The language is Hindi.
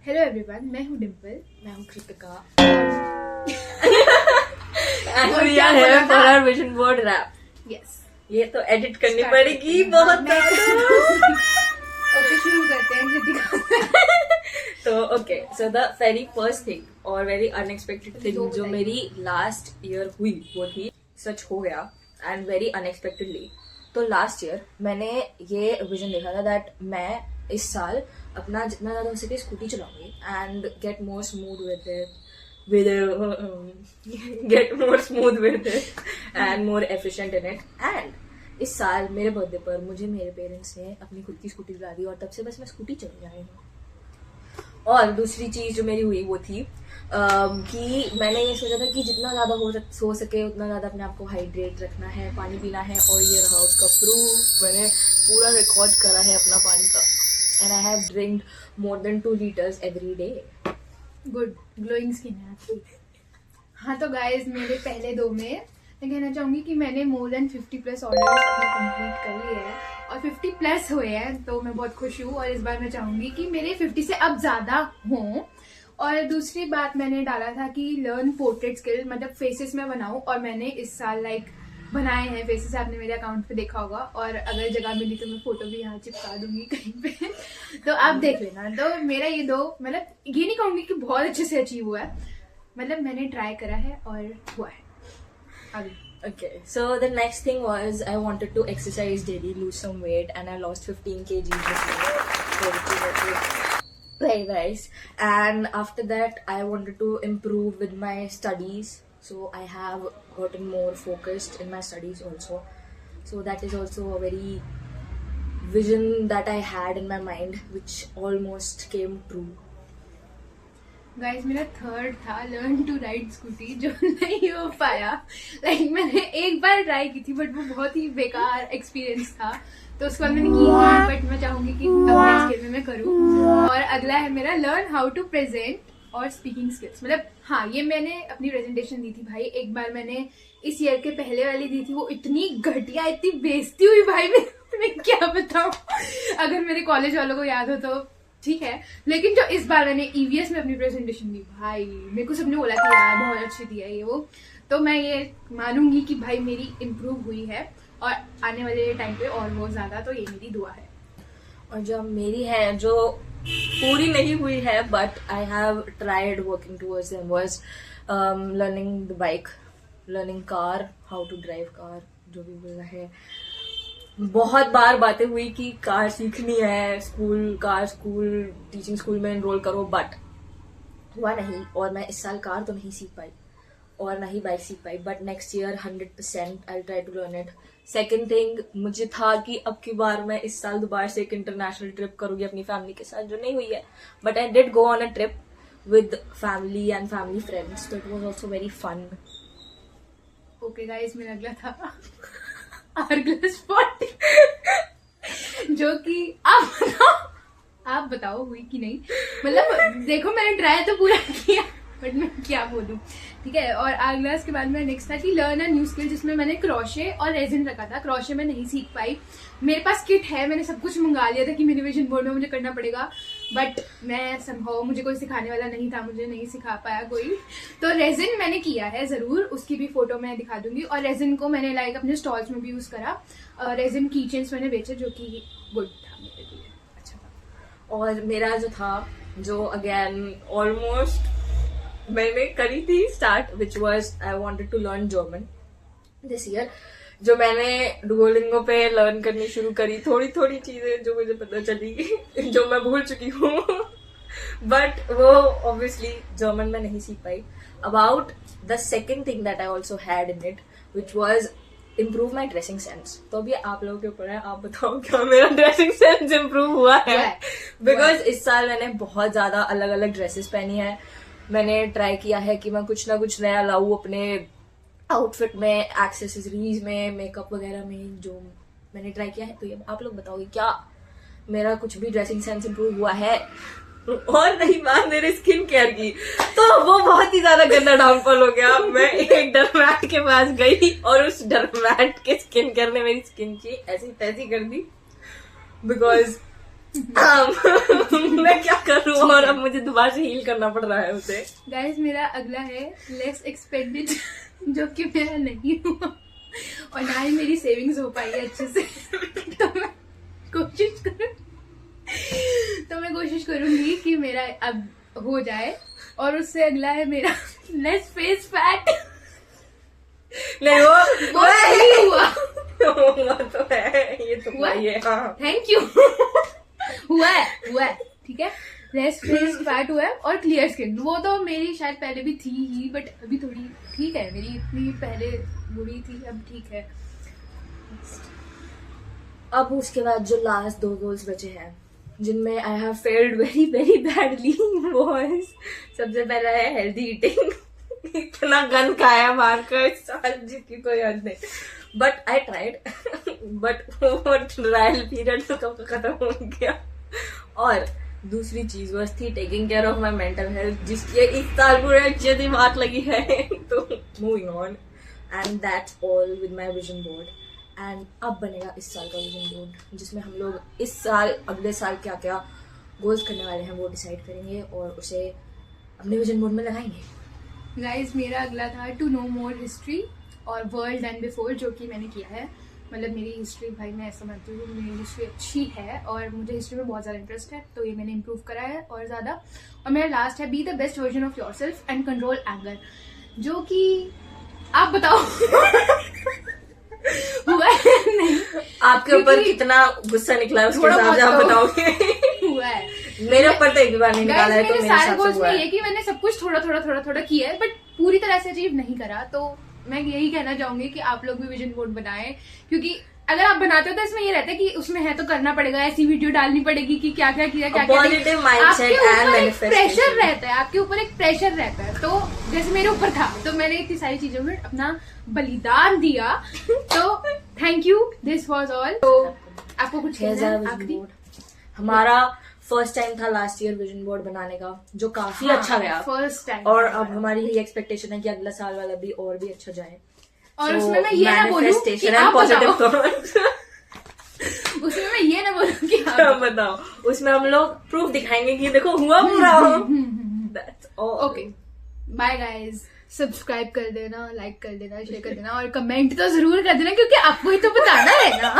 हेलो एवरीवन, मैं हूँ डिम्पल। मैं हूँ कृतिका और and we क्या are बोला here for था? our vision board rap. Yes, ये तो एडिट करनी पड़ेगी बहुत ज्यादा. ओके शुरू करते हैं कृतिका। तो okay, so the very first thing और वेरी अनएक्सपेक्टेड थिंग जो मेरी लास्ट ईयर हुई वो थी, सच हो गया एंड वेरी अनएक्सपेक्टेडली. तो लास्ट ईयर मैंने ये विजन देखा था दैट मैं इस साल अपना जितना ज्यादा हो सके स्कूटी चलाऊंगी and get more smooth with it and more efficient in it. And इस साल मेरे बर्थडे पर मुझे मेरे पेरेंट्स ने अपनी खुद की स्कूटी दिला दी और तब से बस मैं स्कूटी चल रही हूँ. और दूसरी चीज जो मेरी हुई वो थी कि मैंने ये सोचा था कि जितना ज्यादा हो सके उतना ज्यादा अपने आप को हाइड्रेट रखना है, पानी पीना है. और ये रहा उसका प्रूफ. मैंने पूरा रिकॉर्ड करा है अपना पानी का and I have drinked more than 2 liters every day. Good, glowing skin है आपकी. हाँ तो गाइज, मेरे पहले 2 में मैं कहना चाहूंगी कि मैंने मोर देन 50+ ऑर्डर्स अपने कंप्लीट कर लिए हैं और 50+ हुए हैं, तो मैं बहुत खुश हूँ. और इस बार मैं चाहूंगी कि मेरे 50 से अब ज्यादा हों. और दूसरी बात मैंने डाला था कि लर्न पोर्ट्रेट स्किल, मतलब फेसेस में बनाऊं. और मैंने इस साल बनाए हैं फेसेस, आपने मेरे अकाउंट पे देखा होगा. और अगर जगह मिली तो मैं फोटो भी यहाँ चिपका दूंगी कहीं पे तो आप देख लेना. तो मेरा ये 2, मतलब ये नहीं कहूंगी कि बहुत अच्छे से अचीव हुआ है, मतलब मैंने ट्राई करा है और हुआ है. आगे Okay, so the next thing was I wanted to exercise daily, lose some weight, and I lost 15 kgs this year. Very nice. And after that, I wanted to improve with my studies. So I have gotten more focused in my studies also. So that is also a very vision that I had in my mind, which almost came true. Guys, मेरा 3rd था लर्न टू राइड स्कूटी, जो नहीं हो पाया. मैंने एक बार ट्राई की थी बट वो बहुत ही बेकार एक्सपीरियंस था, तो उसके बाद मैंने की है. बट मैं चाहूंगी कि अपने स्किल में मैं करूँ. और अगला है मेरा लर्न हाउ टू प्रेजेंट और स्पीकिंग स्किल्स. मतलब हाँ, ये मैंने अपनी प्रेजेंटेशन दी थी भाई. एक बार मैंने इस ईयर के पहले वाली दी थी, वो इतनी घटिया, इतनी बेइज्जती हुई भाई. मैं क्या बताऊं, अगर मेरे कॉलेज वालों को याद हो तो ठीक है. लेकिन जो इस बार मैंने ईवीएस में अपनी प्रेजेंटेशन दी भाई, मेरे को सबने बोला कि यार बहुत अच्छी दी है ये वो. तो मैं ये मानूंगी कि भाई मेरी इम्प्रूव हुई है और आने वाले टाइम पे और बहुत ज्यादा. तो ये मेरी दुआ है. और जो मेरी है, जो पूरी नहीं हुई है but I have tried working towards them, was learning the bike, learning car, how to drive car, जो भी बोलना है. बहुत बार बातें हुई कि कार सीखनी है, स्कूल टीचिंग स्कूल में एनरोल करो, बट हुआ नहीं. और मैं इस साल कार तो नहीं सीख पाई और ना ही बाइक सीख पाई. But next year 100% I try to learn it. Second thing, मुझे था कि अब की बार मैं इस साल दोबारा से एक इंटरनेशनल ट्रिप करूंगी अपनी फैमिली के साथ, जो नहीं हुई है. But I did go on a trip with family and family friends, तो it was also very fun. Okay guys, मेरा अगला था आर्गलस 40 जो कि आप बताओ हुई कि नहीं. मतलब देखो, मैंने ट्राई तो पूरा किया बट मैं क्या बोलूं, ठीक है. और आर्गलास के बाद में नेक्स्ट था कि लर्न अ न्यू स्किल, जिसमें मैंने क्रोशे और रेजिन रखा था. क्रोशे में नहीं सीख पाई. मेरे पास किट है, मैंने सब कुछ मंगा लिया था कि मेरे विजन बोर्ड में मुझे करना पड़ेगा, बट मैं संभव मुझे कोई सिखाने वाला नहीं था, मुझे नहीं सिखा पाया कोई. तो रेजिन मैंने किया है जरूर, उसकी भी फोटो मैं दिखा दूंगी. और रेजिन को मैंने अपने स्टॉल्स में भी यूज करा. रेजिन की चेन्स मैंने बेचे, जो कि गुड था मेरे लिए, अच्छा था. और मेरा जो था, जो अगेन ऑलमोस्ट मैंने करी थी start, which was I wanted to learn German this year. जो मैंने डुओलिंगो पे लर्न करनी शुरू करी, थोड़ी थोड़ी चीजें जो मुझे पता चली जो मैं भूल चुकी हूँ बट वो ऑब्वियसली जर्मन में नहीं सीख पाई. About the second thing that I also had in it, which was improve my dressing sense. तो अभी आप लोगों के ऊपर है, आप बताओ क्या मेरा ड्रेसिंग सेंस इम्प्रूव हुआ है. बिकॉज इस साल मैंने बहुत ज्यादा अलग अलग ड्रेसेस पहनी है. मैंने ट्राई किया है कि मैं कुछ ना कुछ नया लाऊं अपने आउटफिट में, एक्सेसरीज में, मेकअप वगैरह में, जो मैंने ट्राई किया है. तो ये आप लोग बताओगे क्या मेरा कुछ भी ड्रेसिंग सेंस इम्प्रूव हुआ है. और नहीं बात मेरे स्किन केयर की, तो वो बहुत ही ज्यादा गंदा डाउनफॉल हो गया. मैं एक डरमैट के पास गई और उस डरमैट के स्किन केयर ने मेरी स्किन की ऐसी तैसी कर दी. बिकॉज मैं क्या करूँ, और अब मुझे दोबारा से हील करना पड़ रहा है उसे। गाइस मेरा अगला है लेस एक्सपेंडिचर, जो कि मेरा नहीं हुआ और ना ही मेरी सेविंग्स हो पाई है अच्छे से। तो मैं कोशिश करूंगी कि मेरा अब हो जाए। और उससे अगला है मेरा लेस फेस फैट। नहीं वो नहीं हुआ। वो तो है, ये तो हुआ? भाई है। हाँ। Thank you. हुआ है ठीक है। लेस फेस फैट हुआ है और क्लियर स्किन, वो तो मेरी शायद पहले भी थी ही, बट अभी थोड़ी ठीक है। मेरी इतनी पहले बुरी थी, अब ठीक है। अब उसके बाद जो लास्ट 2 गोल्स बचे हैं, जिनमें I have failed very very badly, was सबसे पहला है हेल्दी ईटिंग। इतना गन खाया बाहर का इस साल जिसकी कोई हद नहीं, बट आई ट्राइड, बट वो ट्रायल पीरियड तो कब खत्म हो गया। और दूसरी चीज बस थी taking care of my mental health, जिसकी इस साल पूरे अच्छे से बात लगी है। तो moving on, and that's all with my vision board. And अब बनेगा इस साल का विजन बोर्ड, जिसमें हम लोग इस साल अगले साल क्या क्या गोल्स करने वाले हैं वो डिसाइड करेंगे और उसे अपने विजन बोर्ड में लगाएंगे। गाइस मेरा अगला था टू नो मोर हिस्ट्री और वर्ल्ड एंड बिफोर, जो कि मैंने किया है। मतलब मेरी हिस्ट्री, भाई मैं ऐसा मानती हूँ मेरी हिस्ट्री अच्छी है और मुझे हिस्ट्री में बहुत ज़्यादा इंटरेस्ट है, तो ये मैंने इम्प्रूव करा है और ज़्यादा। और मेरा लास्ट है be the best version of your self and control anger, जो कि आप बताओ हुआ है नहीं? आपके ऊपर कितना गुस्सा निकला है उसके हिसाब से आप बताओगे। हुआ है मेरे ऊपर तो एक भी बार नहीं निकाला है, तो मेरे सारे हिसाब गोल्स से हुआ में है। ये कि मैंने सब कुछ थोड़ा किया है, बट पूरी तरह से अचीव नहीं करा। तो मैं यही कहना चाहूंगी कि आप लोग भी विजन बोर्ड बनाएं, क्योंकि अगर आप बनाते हो तो इसमें ये रहता है कि उसमें है तो करना पड़ेगा, ऐसी वीडियो डालनी पड़ेगी कि क्या क्या किया, क्या क्या positive mindset and manifestation. Pressure रहता है, आपके ऊपर एक प्रेशर रहता है। तो जैसे मेरे ऊपर था, तो मैंने इतनी सारी चीजों में अपना बलिदान दिया। तो thank you, this was all. तो आपको कुछ कहना है आखिरी? हमारा फर्स्ट टाइम था लास्ट ईयर विजन बोर्ड बनाने का, जो काफी अच्छा गया फर्स्ट टाइम। और अब हमारी यही एक्सपेक्टेशन है कि अगला साल वाला भी और भी अच्छा जाए। और उसमें मैं ये ना बोलूं कि आप बताओ। उसमें मैं ये ना बोलूं कि आप बताओ। उसमें हम लोग प्रूफ दिखाएंगे कि देखो हुआ पूरा। ओके बाय गाइज, सब्सक्राइब कर देना, लाइक कर देना, शेयर कर देना और कमेंट तो जरूर कर देना, क्योंकि आपको ही तो बताना है ना।